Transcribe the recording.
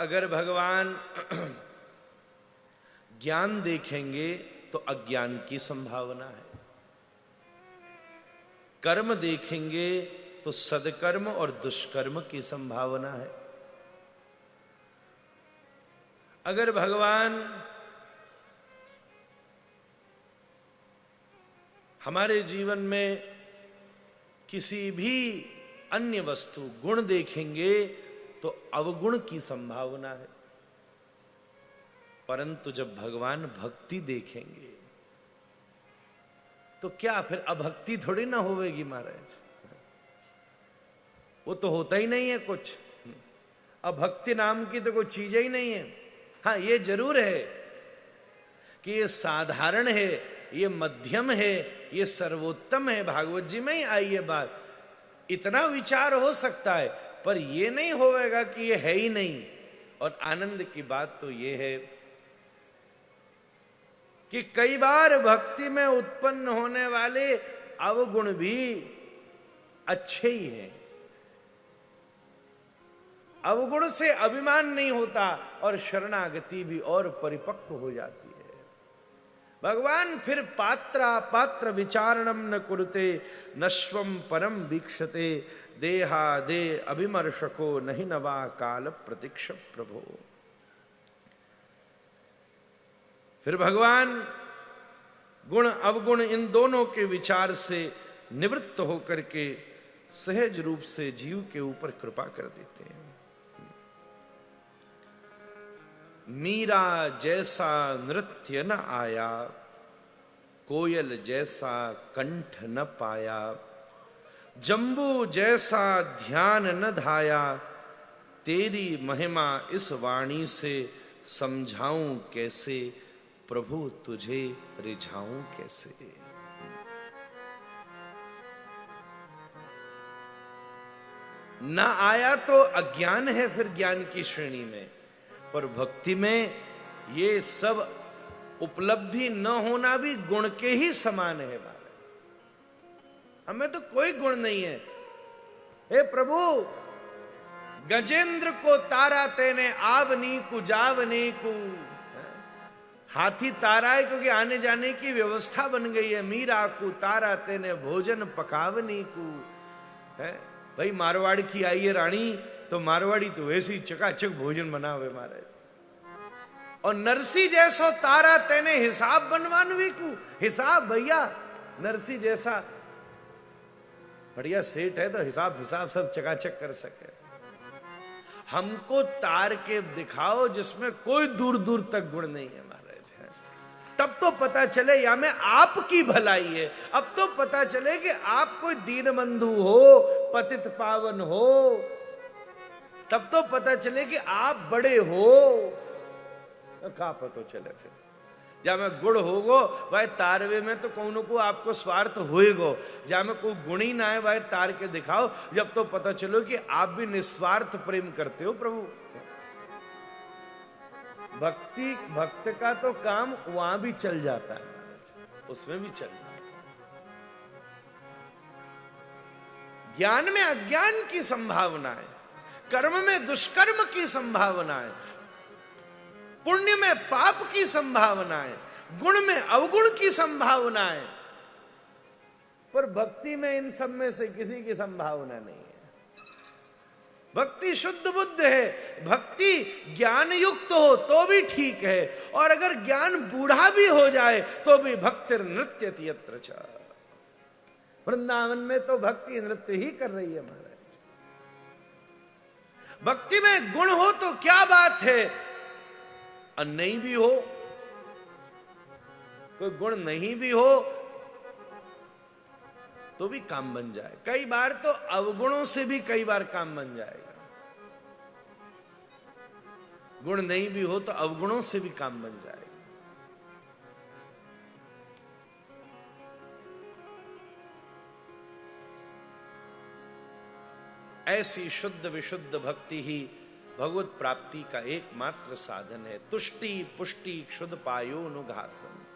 अगर भगवान ज्ञान देखेंगे तो अज्ञान की संभावना है, कर्म देखेंगे तो सदकर्म और दुष्कर्म की संभावना है। अगर भगवान हमारे जीवन में किसी भी अन्य वस्तु गुण देखेंगे तो अवगुण की संभावना है, परंतु जब भगवान भक्ति देखेंगे तो क्या फिर अभक्ति थोड़ी ना होवेगी महाराज, वो तो होता ही नहीं है कुछ। अभक्ति नाम की तो कोई चीज ही नहीं है। हाँ, ये जरूर है कि ये साधारण है, ये मध्यम है, ये सर्वोत्तम है। भागवत जी में ही आई ये बात, इतना विचार हो सकता है, पर ये नहीं होगा कि ये है ही नहीं। और आनंद की बात तो ये है कि कई बार भक्ति में उत्पन्न होने वाले अवगुण भी अच्छे ही हैं। अवगुण से अभिमान नहीं होता और शरणागति भी और परिपक्व हो जाती है। भगवान फिर पात्र विचारणम न कुरुते नश्वम परम वीक्षते देहा दे अभिमर्शको नहीं नवा काल प्रतीक्ष प्रभो। फिर भगवान गुण अवगुण इन दोनों के विचार से निवृत्त होकर के सहज रूप से जीव के ऊपर कृपा कर देते हैं। मीरा जैसा नृत्य न आया, कोयल जैसा कंठ न पाया, जंबू जैसा ध्यान न धाया, तेरी महिमा इस वाणी से समझाऊं कैसे, प्रभु तुझे रिझाऊं कैसे। न आया तो अज्ञान है फिर ज्ञान की श्रेणी में, पर भक्ति में ये सब उपलब्धि न होना भी गुण के ही समान है। हमें तो कोई गुण नहीं है। हे प्रभु, गजेंद्र को तारा तेने आवनी को जावनी को, हाथी तारा है क्योंकि आने जाने की व्यवस्था बन गई है। मीरा को तारा तेने भोजन पकावनी को है। भाई मारवाड़ की आई है रानी, तो मारवाड़ी तो वैसे ही चकाचक भोजन बनावे महाराज। और नरसी जैसो तारा तेने हिसाब बनवानवी को, हिसाब भैया नरसी जैसा बढ़िया सेठ है तो हिसाब सब चकाचक कर सके। हमको तार के दिखाओ जिसमें कोई दूर दूर तक गुण नहीं है महाराज है, तब तो पता चले या में आपकी भलाई है। अब तो पता चले कि आप कोई दीन बंधु हो, पतित पावन हो, तब तो पता चले कि आप बड़े हो। कहा पता चले फिर जा में गुण होगो भाई तारवे में तो कौन को आपको स्वार्थ होएगो, जा में कोई गुण ही ना है भाई तार के दिखाओ, जब तो पता चलो कि आप भी निस्वार्थ प्रेम करते हो प्रभु। भक्त का तो काम वहां भी चल जाता है, उसमें भी चल जाता है। ज्ञान में अज्ञान की संभावना है, कर्म में दुष्कर्म की संभावना है, पुण्य में पाप की संभावना है, गुण में अवगुण की संभावना है, पर भक्ति में इन सब में से किसी की संभावना नहीं है। भक्ति शुद्ध बुद्ध है, भक्ति ज्ञान युक्त हो तो भी ठीक है, और अगर ज्ञान बूढ़ा भी हो जाए तो भी भक्ति नृत्यति यत्र च। वृंदावन में तो भक्ति नृत्य ही कर रही है महाराज। भक्ति में गुण हो तो क्या बात है, और नहीं भी हो, कोई गुण नहीं भी हो तो भी काम बन जाए। कई बार तो अवगुणों से भी कई बार काम बन जाएगा। गुण नहीं भी हो तो अवगुणों से भी काम बन जाएगा। ऐसी शुद्ध विशुद्ध भक्ति ही भगवत प्राप्ति का एकमात्र साधन है। तुष्टि पुष्टि क्षुद पायो नुघासन।